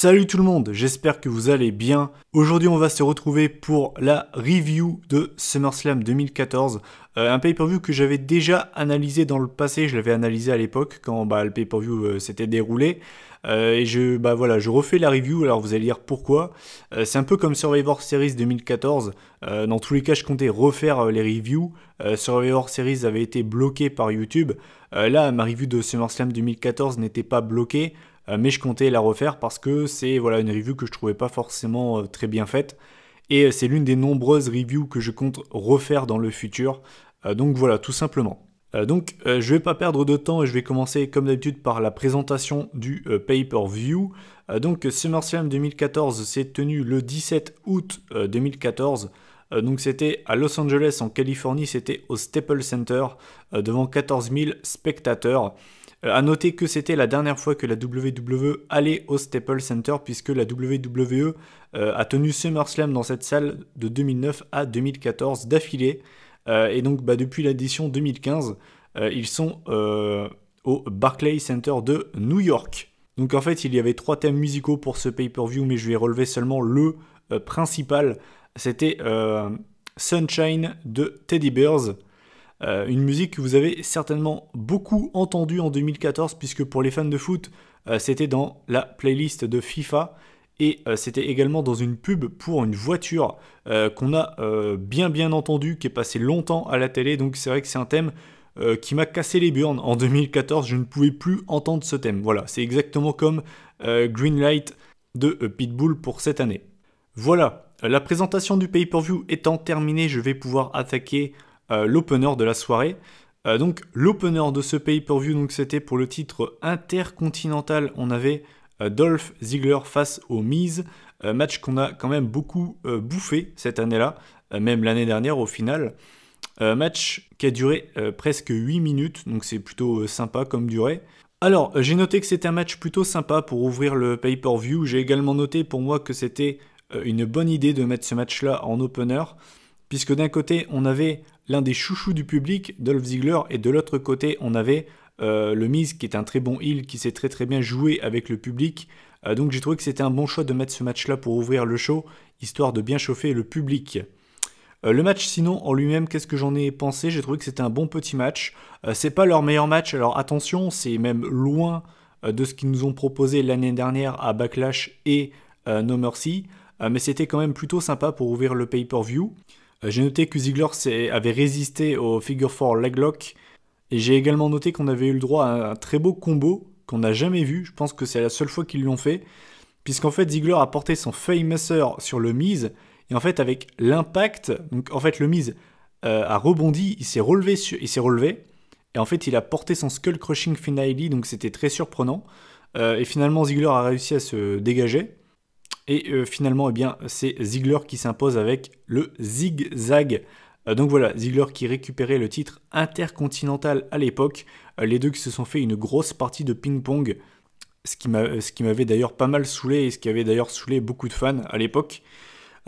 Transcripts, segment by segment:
Salut tout le monde, j'espère que vous allez bien. Aujourd'hui on va se retrouver pour la review de SummerSlam 2014. Un pay-per-view que j'avais déjà analysé dans le passé, je l'avais analysé à l'époque quand le pay-per-view s'était déroulé. Je refais la review, alors vous allez dire pourquoi. C'est un peu comme Survivor Series 2014. Dans tous les cas je comptais refaire les reviews. Survivor Series avait été bloqué par YouTube. Là ma review de SummerSlam 2014 n'était pas bloquée. Mais je comptais la refaire parce que c'est une review que je trouvais pas forcément très bien faite. Et c'est l'une des nombreuses reviews que je compte refaire dans le futur. Donc voilà, tout simplement. Je vais pas perdre de temps et je vais commencer comme d'habitude par la présentation du pay-per-view. SummerSlam 2014 s'est tenu le 17 août 2014. Donc c'était à Los Angeles en Californie, c'était au Staples Center devant 14 000 spectateurs. À noter que c'était la dernière fois que la WWE allait au Staples Center puisque la WWE a tenu SummerSlam dans cette salle de 2009 à 2014 d'affilée. Depuis l'édition 2015, ils sont au Barclays Center de New York. Donc en fait, il y avait 3 thèmes musicaux pour ce pay-per-view, mais je vais relever seulement le principal. C'était Sunshine de Teddy Bears. Une musique que vous avez certainement beaucoup entendue en 2014 puisque pour les fans de foot, c'était dans la playlist de FIFA et c'était également dans une pub pour une voiture qu'on a bien entendu, qui est passé longtemps à la télé. Donc c'est vrai que c'est un thème qui m'a cassé les burnes. En 2014, je ne pouvais plus entendre ce thème. Voilà, c'est exactement comme Green Light de Pitbull pour cette année. Voilà, la présentation du pay-per-view étant terminée, je vais pouvoir attaquer l'opener de la soirée. L'opener de ce pay-per-view, c'était pour le titre intercontinental. On avait Dolph Ziggler face au Miz, match qu'on a quand même beaucoup bouffé cette année-là, même l'année dernière au final. Match qui a duré presque 8 minutes, donc c'est plutôt sympa comme durée. Alors, j'ai noté que c'était un match plutôt sympa pour ouvrir le pay-per-view. J'ai également noté pour moi que c'était une bonne idée de mettre ce match-là en opener, puisque d'un côté, on avait l'un des chouchous du public, Dolph Ziggler, et de l'autre côté, on avait le Miz, qui est un très bon heel, qui sait très bien jouer avec le public. Donc j'ai trouvé que c'était un bon choix de mettre ce match-là pour ouvrir le show, histoire de bien chauffer le public. Le match, sinon, en lui-même, qu'est-ce que j'en ai pensé? J'ai trouvé que c'était un bon petit match. C'est pas leur meilleur match, alors attention, c'est même loin de ce qu'ils nous ont proposé l'année dernière à Backlash et No Mercy. Mais c'était quand même plutôt sympa pour ouvrir le pay-per-view. J'ai noté que Ziggler avait résisté au Figure 4 Leg Lock. Et j'ai également noté qu'on avait eu le droit à un très beau combo qu'on n'a jamais vu. Je pense que c'est la seule fois qu'ils l'ont fait. Puisqu'en fait, Ziggler a porté son Fameasser sur le Miz. Et en fait, avec l'impact, donc en fait, le Miz a rebondi, il s'est relevé. Et en fait, il a porté son Skull Crushing Finale. Donc c'était très surprenant. Et finalement, Ziggler a réussi à se dégager. Et finalement, c'est Ziggler qui s'impose avec le zigzag. Ziggler qui récupérait le titre intercontinental à l'époque. Les deux qui se sont fait une grosse partie de ping-pong, ce qui m'avait d'ailleurs pas mal saoulé et ce qui avait d'ailleurs saoulé beaucoup de fans à l'époque.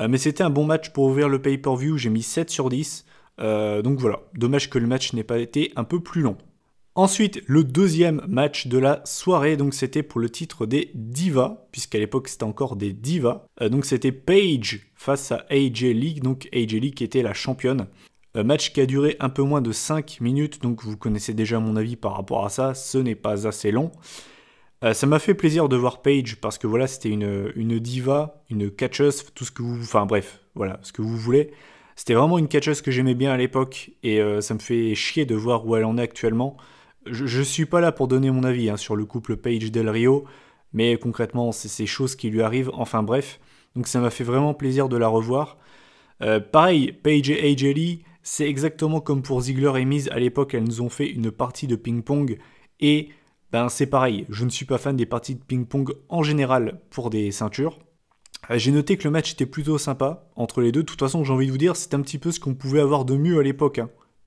Mais c'était un bon match pour ouvrir le pay-per-view, j'ai mis 7 sur 10. Dommage que le match n'ait pas été un peu plus long. Ensuite, le deuxième match de la soirée, c'était pour le titre des Divas, puisqu'à l'époque c'était encore des Divas. C'était Paige face à AJ Lee, donc AJ Lee qui était la championne. Match qui a duré un peu moins de 5 minutes, donc vous connaissez déjà mon avis par rapport à ça, ce n'est pas assez long. Ça m'a fait plaisir de voir Paige, parce que voilà, c'était une diva, une catcheuse, tout ce que vous... Enfin bref, voilà, ce que vous voulez. C'était vraiment une catcheuse que j'aimais bien à l'époque, et ça me fait chier de voir où elle en est actuellement. Je suis pas là pour donner mon avis sur le couple Paige Del Rio, mais concrètement, c'est ces choses qui lui arrivent, enfin bref. Donc ça m'a fait vraiment plaisir de la revoir. Pareil, Paige et AJ Lee, c'est exactement comme pour Ziggler et Miz. À l'époque, elles nous ont fait une partie de ping-pong, et c'est pareil. Je ne suis pas fan des parties de ping-pong en général pour des ceintures. J'ai noté que le match était plutôt sympa entre les deux. De toute façon, j'ai envie de vous dire, c'est un petit peu ce qu'on pouvait avoir de mieux à l'époque.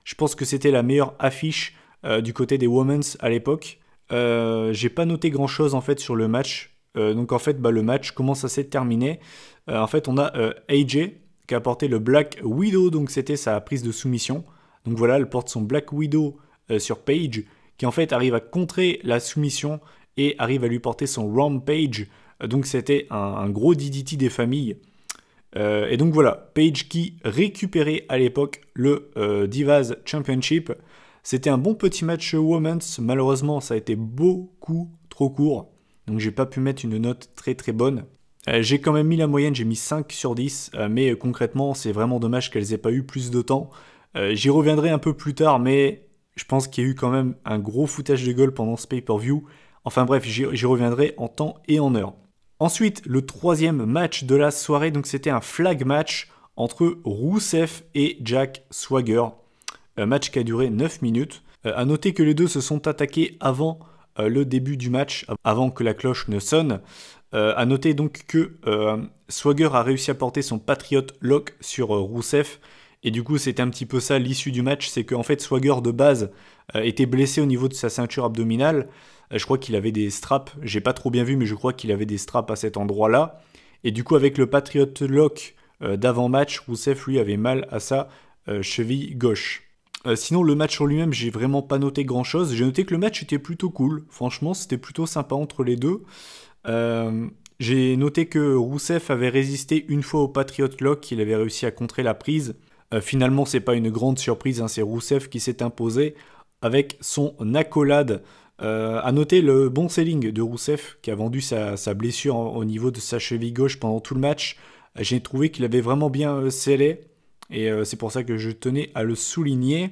Je pense que c'était la meilleure affiche du côté des Women's à l'époque. J'ai pas noté grand chose en fait sur le match. Le match, comment ça s'est terminé? On a AJ qui a porté le Black Widow, donc c'était sa prise de soumission. Donc voilà, elle porte son Black Widow sur Paige, qui en fait arrive à contrer la soumission et arrive à lui porter son Rampage Donc c'était un gros DDT des familles. Et donc voilà, Paige qui récupérait à l'époque le Divas Championship. C'était un bon petit match Women's, malheureusement ça a été beaucoup trop court, donc j'ai pas pu mettre une note très très bonne. J'ai quand même mis la moyenne, j'ai mis 5 sur 10, mais concrètement c'est vraiment dommage qu'elles aient pas eu plus de temps. J'y reviendrai un peu plus tard, mais je pense qu'il y a eu quand même un gros foutage de gueule pendant ce pay-per-view. Enfin bref, j'y reviendrai en temps et en heure. Ensuite, le troisième match de la soirée, donc c'était un flag match entre Rusev et Jack Swagger. Un match qui a duré 9 minutes. A noter que les deux se sont attaqués avant le début du match, avant que la cloche ne sonne. A noter donc que Swagger a réussi à porter son Patriot Lock sur Rusev. Et du coup, c'était un petit peu ça l'issue du match. C'est qu'en fait, Swagger de base était blessé au niveau de sa ceinture abdominale. Je crois qu'il avait des straps. J'ai pas trop bien vu, mais je crois qu'il avait des straps à cet endroit-là. Et du coup, avec le Patriot Lock d'avant-match, Rusev, lui, avait mal à sa cheville gauche. Sinon, le match en lui-même, j'ai vraiment pas noté grand-chose. J'ai noté que le match était plutôt cool. Franchement, c'était plutôt sympa entre les deux. J'ai noté que Rusev avait résisté une fois au Patriot Lock, qu'il avait réussi à contrer la prise. Finalement, c'est pas une grande surprise, hein, c'est Rusev qui s'est imposé avec son accolade. À noter le bon selling de Rusev, qui a vendu sa blessure au niveau de sa cheville gauche pendant tout le match. J'ai trouvé qu'il avait vraiment bien scellé. Et c'est pour ça que je tenais à le souligner.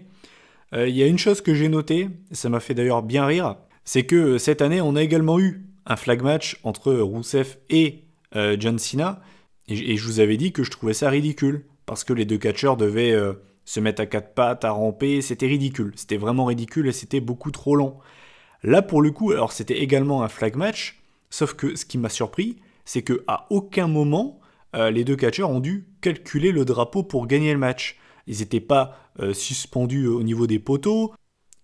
Il y a une chose que j'ai notée, ça m'a fait d'ailleurs bien rire, c'est que cette année, on a également eu un flag match entre Rusev et John Cena. Et je vous avais dit que je trouvais ça ridicule. Parce que les deux catcheurs devaient se mettre à quatre pattes, à ramper. C'était ridicule. C'était vraiment ridicule et c'était beaucoup trop long. Là, pour le coup, alors c'était également un flag match. Sauf que ce qui m'a surpris, c'est qu'à aucun moment, les deux catcheurs ont dû calculer le drapeau pour gagner le match. Ils n'étaient pas suspendus au niveau des poteaux,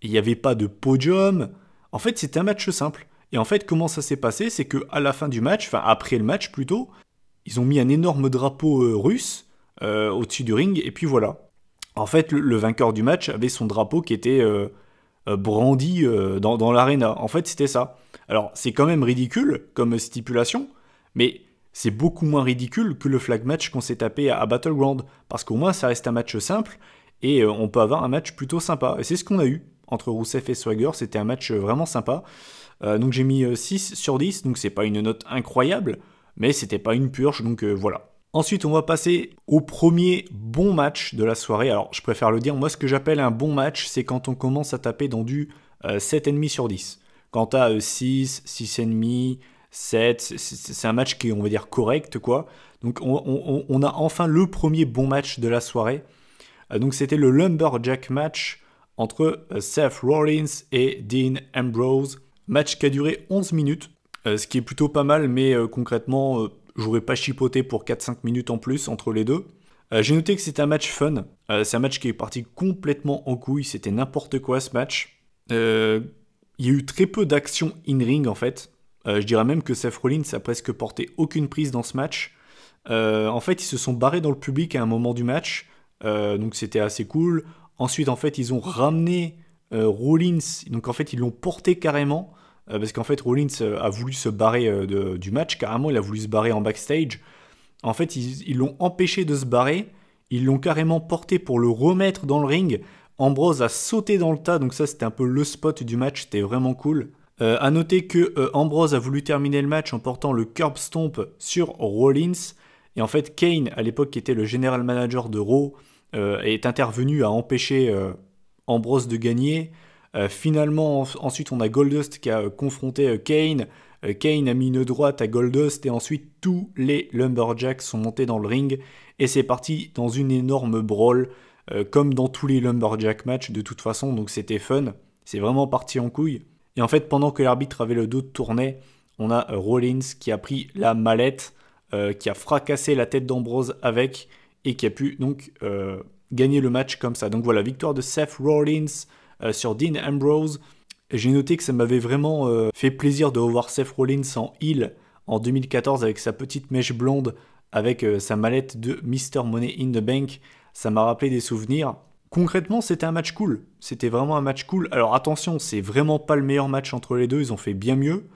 il n'y avait pas de podium. En fait, c'était un match simple. Et en fait, comment ça s'est passé, c'est qu'à la fin du match, enfin après le match plutôt, ils ont mis un énorme drapeau russe au-dessus du ring, et puis voilà. En fait, le vainqueur du match avait son drapeau qui était brandi dans l'aréna. En fait, c'était ça. Alors, c'est quand même ridicule comme stipulation, mais c'est beaucoup moins ridicule que le flag match qu'on s'est tapé à Battleground, parce qu'au moins ça reste un match simple, et on peut avoir un match plutôt sympa. Et c'est ce qu'on a eu entre Rusev et Swagger, c'était un match vraiment sympa. Donc j'ai mis 6 sur 10, donc c'est pas une note incroyable, mais c'était pas une purge, donc voilà. Ensuite, on va passer au premier bon match de la soirée. Alors, je préfère le dire, moi, ce que j'appelle un bon match, c'est quand on commence à taper dans du 7,5 sur 10. Quand t'as 6, 6,5, 7, c'est un match qui est, on va dire, correct, quoi. Donc, on a enfin le premier bon match de la soirée. Donc, c'était le Lumberjack match entre Seth Rollins et Dean Ambrose. Match qui a duré 11 minutes, ce qui est plutôt pas mal, mais concrètement... j'aurais pas chipoté pour 4-5 minutes en plus entre les deux. J'ai noté que c'était un match fun. C'est un match qui est parti complètement en couille. C'était n'importe quoi ce match. Il y a eu très peu d'action in-ring en fait. Je dirais même que Seth Rollins a presque porté aucune prise dans ce match. En fait, ils se sont barrés dans le public à un moment du match. Donc c'était assez cool. Ensuite, en fait, ils ont ramené Rollins. Donc en fait, ils l'ont porté carrément. Parce qu'en fait, Rollins a voulu se barrer du match, carrément, il a voulu se barrer en backstage. En fait, ils l'ont empêché de se barrer, ils l'ont carrément porté pour le remettre dans le ring. Ambrose a sauté dans le tas, donc ça c'était un peu le spot du match, c'était vraiment cool. À noter que Ambrose a voulu terminer le match en portant le curb stomp sur Rollins. Et en fait, Kane, à l'époque qui était le general manager de Raw, est intervenu à empêcher Ambrose de gagner. Finalement, ensuite, on a Goldust qui a confronté Kane. Kane a mis une droite à Goldust et ensuite tous les Lumberjacks sont montés dans le ring et c'est parti dans une énorme brawl comme dans tous les Lumberjack matchs de toute façon, donc c'était fun. C'est vraiment parti en couille. Et en fait, pendant que l'arbitre avait le dos tourné, on a Rollins qui a pris la mallette, qui a fracassé la tête d'Ambrose avec et qui a pu donc gagner le match comme ça. Donc voilà, victoire de Seth Rollins sur Dean Ambrose. J'ai noté que ça m'avait vraiment fait plaisir de revoir Seth Rollins en heel en 2014 avec sa petite mèche blonde, avec sa mallette de Mr. Money in the Bank. Ça m'a rappelé des souvenirs. Concrètement, c'était un match cool. C'était vraiment un match cool. Alors attention, c'est vraiment pas le meilleur match entre les deux, ils ont fait bien mieux.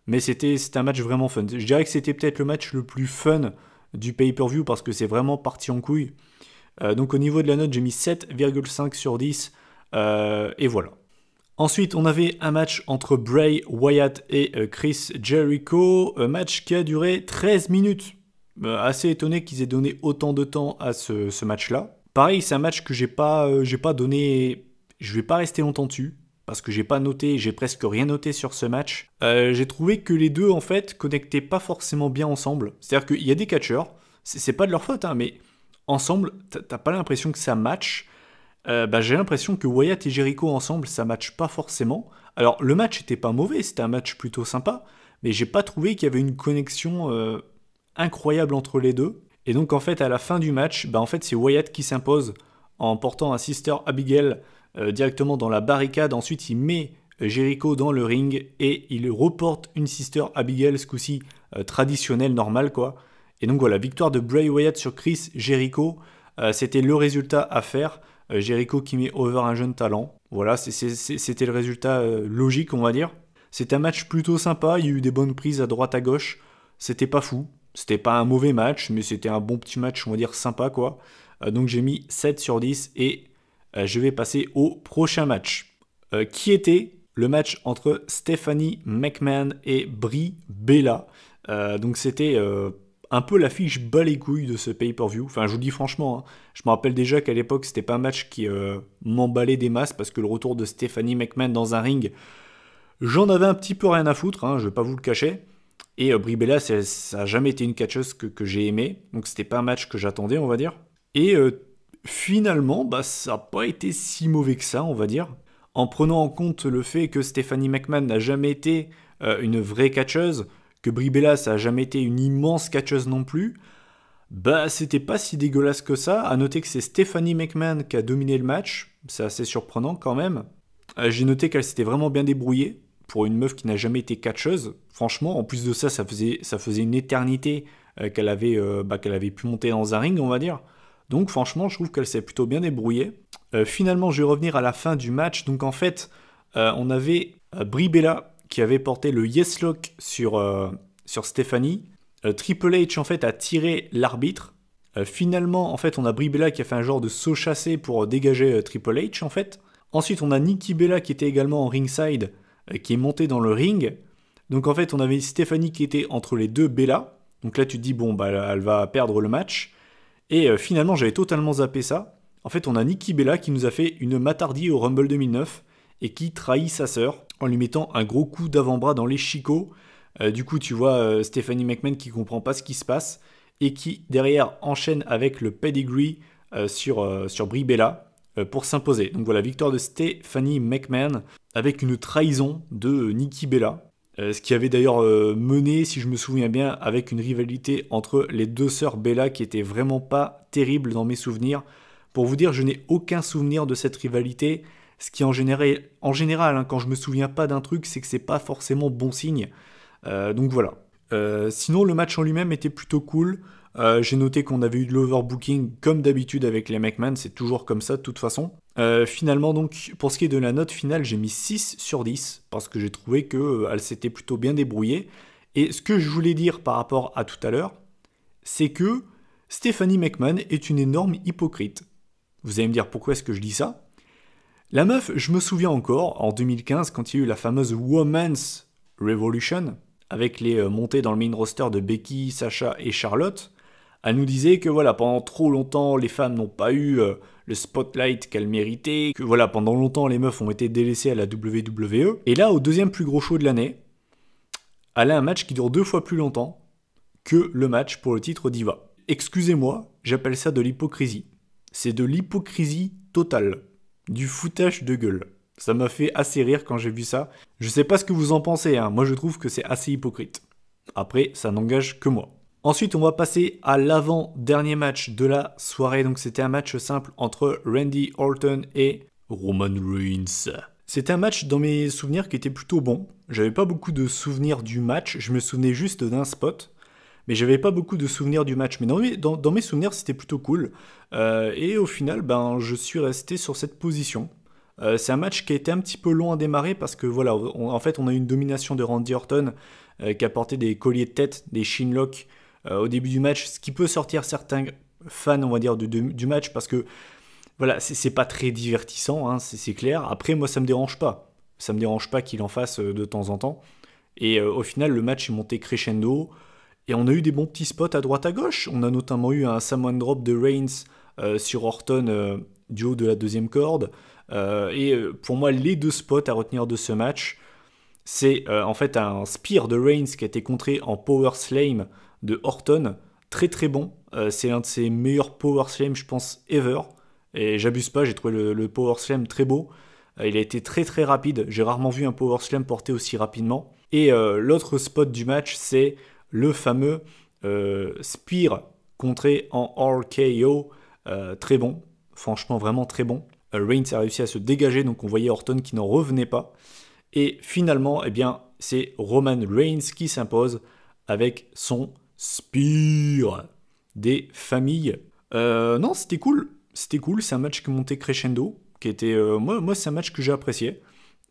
mais c'était un match vraiment fun. Je dirais que c'était peut-être le match le plus fun du pay-per-view parce que c'est vraiment parti en couille. Donc au niveau de la note, j'ai mis 7,5 sur 10, et voilà. Ensuite, on avait un match entre Bray Wyatt et Chris Jericho, un match qui a duré 13 minutes. Assez étonné qu'ils aient donné autant de temps à ce match-là. Pareil, c'est un match que j'ai pas donné. Je vais pas rester longtemps dessus parce que j'ai pas noté, j'ai presque rien noté sur ce match. J'ai trouvé que les deux en fait connectaient pas forcément bien ensemble. C'est-à-dire qu'il y a des catcheurs, c'est pas de leur faute, hein, mais ensemble, t'as pas l'impression que ça match. J'ai l'impression que Wyatt et Jericho ensemble, ça match pas forcément. Alors le match était pas mauvais, c'était un match plutôt sympa, mais j'ai pas trouvé qu'il y avait une connexion incroyable entre les deux. Et donc en fait à la fin du match, en fait c'est Wyatt qui s'impose en portant un Sister Abigail directement dans la barricade. Ensuite il met Jericho dans le ring et il reporte une Sister Abigail, ce coup-ci traditionnelle, normale quoi. Et donc voilà, victoire de Bray Wyatt sur Chris Jericho. C'était le résultat à faire. Jericho qui met over un jeune talent. Voilà, c'était le résultat logique, on va dire. C'était un match plutôt sympa, il y a eu des bonnes prises à droite à gauche. C'était pas fou, c'était pas un mauvais match, mais c'était un bon petit match, on va dire sympa quoi. Donc j'ai mis 7 sur 10 et je vais passer au prochain match. Qui était le match entre Stephanie McMahon et Brie Bella. Donc c'était un peu l'affiche bas les couilles de ce pay-per-view. Enfin, je vous dis franchement, hein, je me rappelle déjà qu'à l'époque, c'était pas un match qui m'emballait des masses parce que le retour de Stephanie McMahon dans un ring, j'en avais un petit peu rien à foutre, hein, je vais pas vous le cacher. Et Brie Bella, ça a jamais été une catcheuse que j'ai aimée, donc c'était pas un match que j'attendais, on va dire. Et finalement, ça n'a pas été si mauvais que ça, on va dire. En prenant en compte le fait que Stephanie McMahon n'a jamais été une vraie catcheuse, que Brie Bella, ça a jamais été une immense catcheuse non plus, c'était pas si dégueulasse que ça. À noter que c'est Stephanie McMahon qui a dominé le match, c'est assez surprenant quand même. J'ai noté qu'elle s'était vraiment bien débrouillée pour une meuf qui n'a jamais été catcheuse. Franchement, en plus de ça, ça faisait une éternité qu'elle avait pu monter dans un ring, on va dire. Donc franchement, je trouve qu'elle s'est plutôt bien débrouillée. Finalement, je vais revenir à la fin du match. Donc en fait, on avait Brie Bella qui avait porté le Yes Lock sur Stephanie. Triple H en fait a tiré l'arbitre. Finalement, en fait, on a Brie Bella qui a fait un genre de saut chassé pour dégager Triple H en fait. Ensuite, on a Nikki Bella qui était également en ringside, qui est montée dans le ring. Donc en fait, on avait Stephanie qui était entre les deux Bella. Donc là, tu te dis, bon, elle va perdre le match. Et finalement, j'avais totalement zappé ça. En fait, on a Nikki Bella qui nous a fait une matardie au Rumble 2009 et qui trahit sa sœur en lui mettant un gros coup d'avant-bras dans l'échico. Du coup, tu vois Stephanie McMahon qui comprend pas ce qui se passe et qui, derrière, enchaîne avec le pedigree sur Brie Bella pour s'imposer. Donc voilà, victoire de Stephanie McMahon avec une trahison de Nikki Bella. Ce qui avait d'ailleurs mené, si je me souviens bien, avec une rivalité entre les deux sœurs Bella qui était vraiment pas terrible dans mes souvenirs. Pour vous dire, je n'ai aucun souvenir de cette rivalité. Ce qui en général, hein, quand je me souviens pas d'un truc, c'est que c'est pas forcément bon signe. Donc voilà. Sinon, le match en lui-même était plutôt cool. J'ai noté qu'on avait eu de l'overbooking comme d'habitude avec les McMahon, c'est toujours comme ça de toute façon. Finalement, donc, pour ce qui est de la note finale, j'ai mis 6 sur 10 parce que j'ai trouvé qu'elle s'était plutôt bien débrouillée. Et ce que je voulais dire par rapport à tout à l'heure, c'est que Stephanie McMahon est une énorme hypocrite. Vous allez me dire pourquoi est-ce que je dis ça ? La meuf, je me souviens encore, en 2015, quand il y a eu la fameuse Women's Revolution, avec les montées dans le main roster de Becky, Sasha et Charlotte, elle nous disait que voilà, pendant trop longtemps, les femmes n'ont pas eu le spotlight qu'elles méritaient, que voilà, pendant longtemps, les meufs ont été délaissées à la WWE. Et là, au deuxième plus gros show de l'année, elle a un match qui dure 2 fois plus longtemps que le match pour le titre Diva. Excusez-moi, j'appelle ça de l'hypocrisie. C'est de l'hypocrisie totale. Du foutage de gueule. Ça m'a fait assez rire quand j'ai vu ça. Je sais pas ce que vous en pensez, hein. Moi je trouve que c'est assez hypocrite. Après, ça n'engage que moi. Ensuite, on va passer à l'avant-dernier match de la soirée. Donc c'était un match simple entre Randy Orton et Roman Reigns. C'était un match dans mes souvenirs qui était plutôt bon. J'avais pas beaucoup de souvenirs du match, je me souvenais juste d'un spot. Mais j'avais pas beaucoup de souvenirs du match. Mais dans mes souvenirs, c'était plutôt cool. Et au final, je suis resté sur cette position. C'est un match qui a été un petit peu long à démarrer parce que voilà, en fait, on a eu une domination de Randy Orton qui a porté des colliers de tête, des shinlocks au début du match, ce qui peut sortir certains fans, on va dire, du match, parce que voilà, c'est pas très divertissant, hein, c'est clair. Après, moi, ça me dérange pas. Ça me dérange pas qu'il en fasse de temps en temps. Et au final, le match est monté crescendo. Et on a eu des bons petits spots à droite à gauche. On a notamment eu un Samoan Drop de Reigns sur Orton du haut de la deuxième corde. Pour moi, les deux spots à retenir de ce match, c'est en fait un spear de Reigns qui a été contré en power slam de Orton. Très très bon. C'est l'un de ses meilleurs power slam, je pense, ever. Et j'abuse pas, j'ai trouvé le power slam très beau. Il a été très très rapide. J'ai rarement vu un power slam porté aussi rapidement. Et l'autre spot du match, c'est le fameux spear contré en RKO. Très bon. Franchement, vraiment très bon. Reigns a réussi à se dégager, donc on voyait Orton qui n'en revenait pas. Et finalement, eh bien, c'est Roman Reigns qui s'impose avec son spear des familles. Non, c'était cool. C'était cool. C'est un match qui montait crescendo. Qui était, moi c'est un match que j'ai apprécié.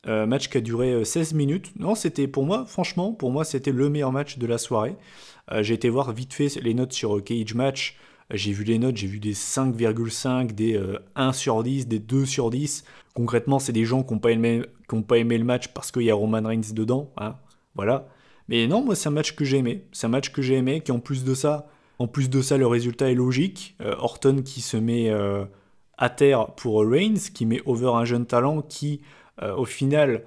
Match qui a duré 16 minutes. Non, c'était pour moi, franchement, pour moi, c'était le meilleur match de la soirée. J'ai été voir vite fait les notes sur Cage Match. J'ai vu les notes, j'ai vu des 5,5, des 1 sur 10, des 2 sur 10. Concrètement, c'est des gens qui n'ont pas aimé le match parce qu'il y a Roman Reigns dedans. Hein, voilà. Mais non, moi, c'est un match que j'ai aimé. C'est un match que j'ai aimé, qui en plus de ça, le résultat est logique. Orton qui se met à terre pour Reigns, qui met over un jeune talent qui, au final,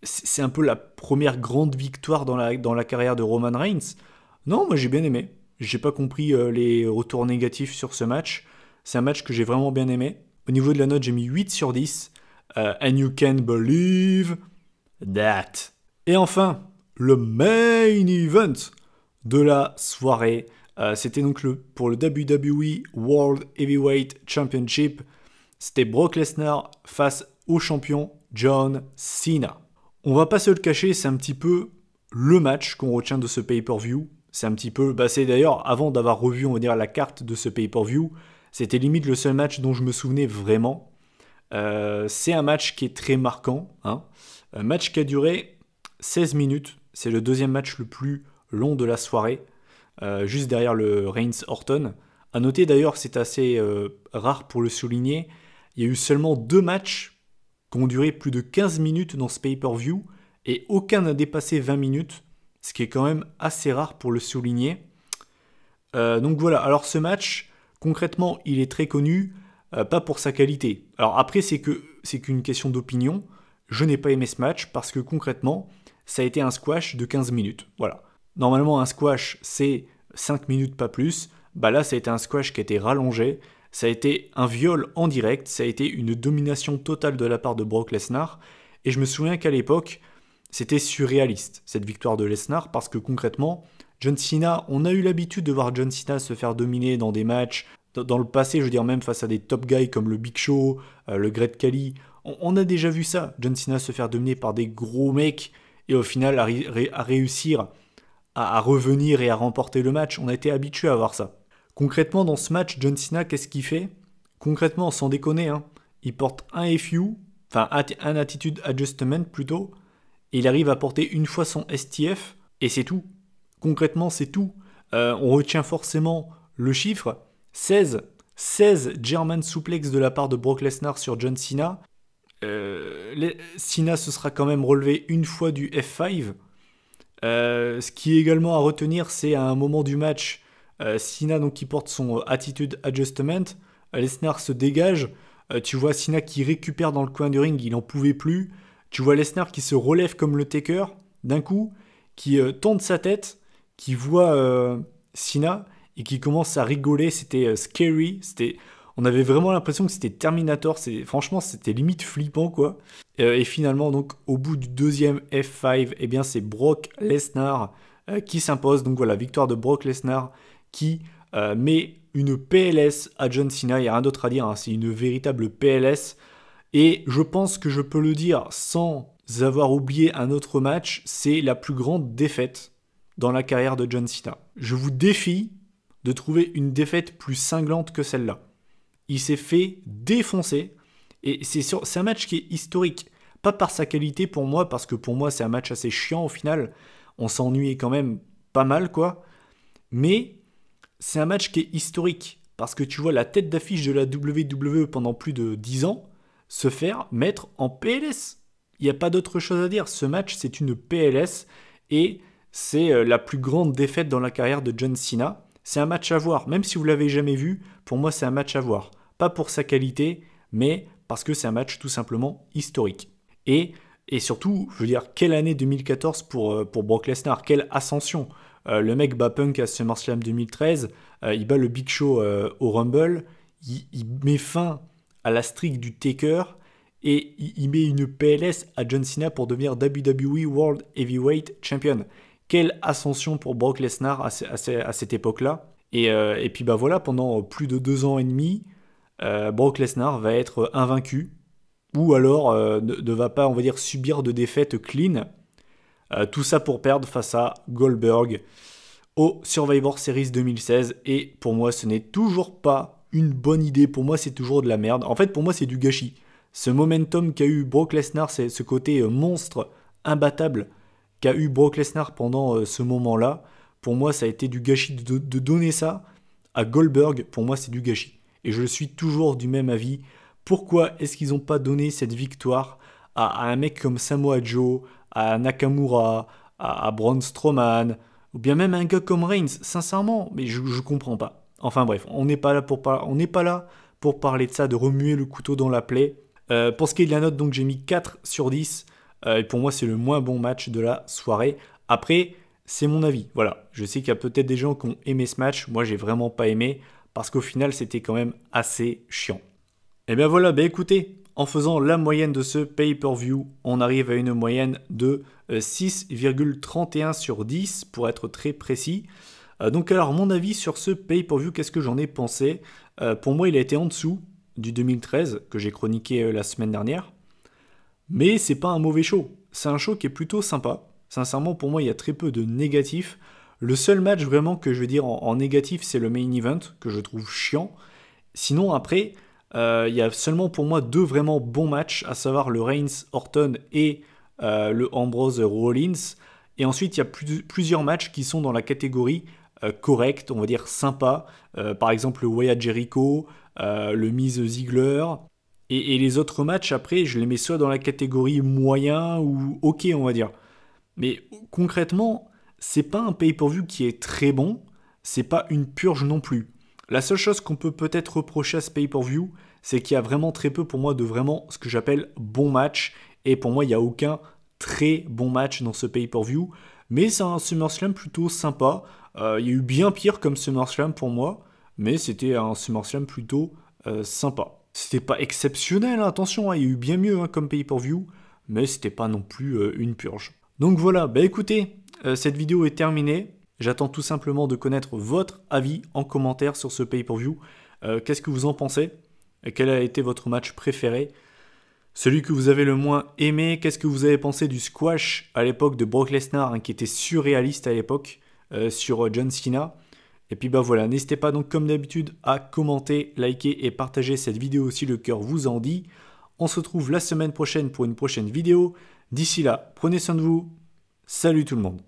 c'est un peu la première grande victoire dans la carrière de Roman Reigns. Non, moi j'ai bien aimé. J'ai pas compris les retours négatifs sur ce match. C'est un match que j'ai vraiment bien aimé. Au niveau de la note, j'ai mis 8 sur 10. And you can believe that. Et enfin, le main event de la soirée. C'était donc pour le WWE World Heavyweight Championship. C'était Brock Lesnar face au champion John Cena. On va pas se le cacher, c'est un petit peu le match qu'on retient de ce pay-per-view. C'est un petit peu, c'est d'ailleurs, avant d'avoir revu, on va dire, la carte de ce pay-per-view, c'était limite le seul match dont je me souvenais vraiment. C'est un match qui est très marquant. Hein. Un match qui a duré 16 minutes. C'est le deuxième match le plus long de la soirée. Juste derrière le Reigns-Orton. A noter d'ailleurs, c'est assez rare pour le souligner, il y a eu seulement 2 matchs qui ont duré plus de 15 minutes dans ce pay-per-view et aucun n'a dépassé 20 minutes, ce qui est quand même assez rare pour le souligner. Donc voilà, alors ce match, concrètement, il est très connu, pas pour sa qualité. Alors après, c'est qu'une question d'opinion. Je n'ai pas aimé ce match parce que concrètement, ça a été un squash de 15 minutes. Voilà. Normalement, un squash, c'est 5 minutes, pas plus. Là, ça a été un squash qui a été rallongé. Ça a été un viol en direct. Ça a été une domination totale de la part de Brock Lesnar. Et je me souviens qu'à l'époque, c'était surréaliste, cette victoire de Lesnar, parce que concrètement, John Cena, on a eu l'habitude de voir John Cena se faire dominer dans des matchs. Dans le passé, je veux dire, même face à des top guys comme le Big Show, le Great Khali. On a déjà vu ça. John Cena se faire dominer par des gros mecs et au final à réussir à revenir et à remporter le match. On a été habitué à voir ça. Concrètement, dans ce match, John Cena, qu'est-ce qu'il fait? Concrètement, sans déconner, hein, il porte un FU, enfin un Attitude Adjustment plutôt, et il arrive à porter une fois son STF, et c'est tout. Concrètement, c'est tout. On retient forcément le chiffre, 16 German suplex de la part de Brock Lesnar sur John Cena. Cena se sera quand même relevé une fois du F5. Ce qui est également à retenir, c'est à un moment du match, Cena donc qui porte son Attitude Adjustment, Lesnar se dégage, tu vois Cena qui récupère dans le coin du ring, il n'en pouvait plus, tu vois Lesnar qui se relève comme le Taker, d'un coup, qui tente sa tête, qui voit Cena et qui commence à rigoler, c'était scary, on avait vraiment l'impression que c'était Terminator, franchement c'était limite flippant quoi. Et finalement donc au bout du deuxième F5, eh bien c'est Brock Lesnar qui s'impose. Donc voilà, victoire de Brock Lesnar qui met une PLS à John Cena, il n'y a rien d'autre à dire, hein, c'est une véritable PLS. Et je pense que je peux le dire sans avoir oublié un autre match, c'est la plus grande défaite dans la carrière de John Cena. Je vous défie de trouver une défaite plus cinglante que celle-là. Il s'est fait défoncer. Et c'est un match qui est historique. Pas par sa qualité pour moi, parce que pour moi c'est un match assez chiant au final. On s'ennuyait quand même pas mal, quoi. Mais c'est un match qui est historique. Parce que tu vois la tête d'affiche de la WWE pendant plus de 10 ans se faire mettre en PLS. Il n'y a pas d'autre chose à dire. Ce match, c'est une PLS et c'est la plus grande défaite dans la carrière de John Cena. C'est un match à voir. Même si vous l'avez jamais vu, pour moi, c'est un match à voir. Pas pour sa qualité, mais parce que c'est un match tout simplement historique. Et surtout, je veux dire, quelle année 2014 pour Brock Lesnar, quelle ascension. Le mec bat Punk à SummerSlam 2013, il bat le Big Show au Rumble, il met fin à la streak du Taker et il met une PLS à John Cena pour devenir WWE World Heavyweight Champion. Quelle ascension pour Brock Lesnar à cette époque-là. Et puis bah voilà, pendant plus de 2 ans et demi, Brock Lesnar va être invaincu ou alors ne va pas, on va dire, subir de défaites clean. Tout ça pour perdre face à Goldberg au Survivor Series 2016. Et pour moi, ce n'est toujours pas une bonne idée. Pour moi, c'est toujours de la merde. En fait, pour moi, c'est du gâchis. Ce momentum qu'a eu Brock Lesnar, c'est ce côté monstre, imbattable, qu'a eu Brock Lesnar pendant ce moment-là. Pour moi, ça a été du gâchis de donner ça à Goldberg. Pour moi, c'est du gâchis. Et je suis toujours du même avis. Pourquoi est-ce qu'ils n'ont pas donné cette victoire à un mec comme Samoa Joe, à Nakamura, à Braun Strowman, ou bien même à un gars comme Reigns, sincèrement, mais je comprends pas. Enfin bref, on n'est pas là pour parler de ça, de remuer le couteau dans la plaie. Pour ce qui est de la note, donc j'ai mis 4 sur 10, et pour moi c'est le moins bon match de la soirée. Après, c'est mon avis, voilà. Je sais qu'il y a peut-être des gens qui ont aimé ce match, moi j'ai vraiment pas aimé, parce qu'au final c'était quand même assez chiant. Et bien voilà, écoutez, en faisant la moyenne de ce pay-per-view, on arrive à une moyenne de 6,31 sur 10 pour être très précis. Donc alors mon avis sur ce pay-per-view, qu'est-ce que j'en ai pensé? Pour moi il a été en dessous du 2013 que j'ai chroniqué la semaine dernière. Mais c'est pas un mauvais show, c'est un show qui est plutôt sympa. Sincèrement pour moi il y a très peu de négatifs. Le seul match vraiment que je vais dire en négatif c'est le main event que je trouve chiant. Sinon après... il y a seulement pour moi 2 vraiment bons matchs, à savoir le Reigns-Orton et le Ambrose-Rollins. Et ensuite, il y a plusieurs matchs qui sont dans la catégorie correcte, on va dire sympa. Par exemple, le Wyatt-Jericho, le Miz-Ziggler. Et les autres matchs, après, je les mets soit dans la catégorie moyen ou ok, on va dire. Mais concrètement, c'est pas un pay-per-view qui est très bon, c'est pas une purge non plus. La seule chose qu'on peut peut-être reprocher à ce pay-per-view, c'est qu'il y a vraiment très peu pour moi de vraiment ce que j'appelle bon match. Et pour moi, il n'y a aucun très bon match dans ce pay-per-view. Mais c'est un SummerSlam plutôt sympa. Il y a eu bien pire comme SummerSlam pour moi. Mais c'était un SummerSlam plutôt sympa. C'était pas exceptionnel, hein, attention, hein, il y a eu bien mieux comme pay-per-view. Mais c'était pas non plus une purge. Donc voilà, écoutez, cette vidéo est terminée. J'attends tout simplement de connaître votre avis en commentaire sur ce pay-per-view. Qu'est-ce que vous en pensez? Quel a été votre match préféré? Celui que vous avez le moins aimé? Qu'est-ce que vous avez pensé du squash à l'époque de Brock Lesnar, hein, qui était surréaliste à l'époque, sur John Cena? Et puis voilà, n'hésitez pas donc comme d'habitude à commenter, liker et partager cette vidéo si le cœur vous en dit. On se retrouve la semaine prochaine pour une prochaine vidéo. D'ici là, prenez soin de vous. Salut tout le monde.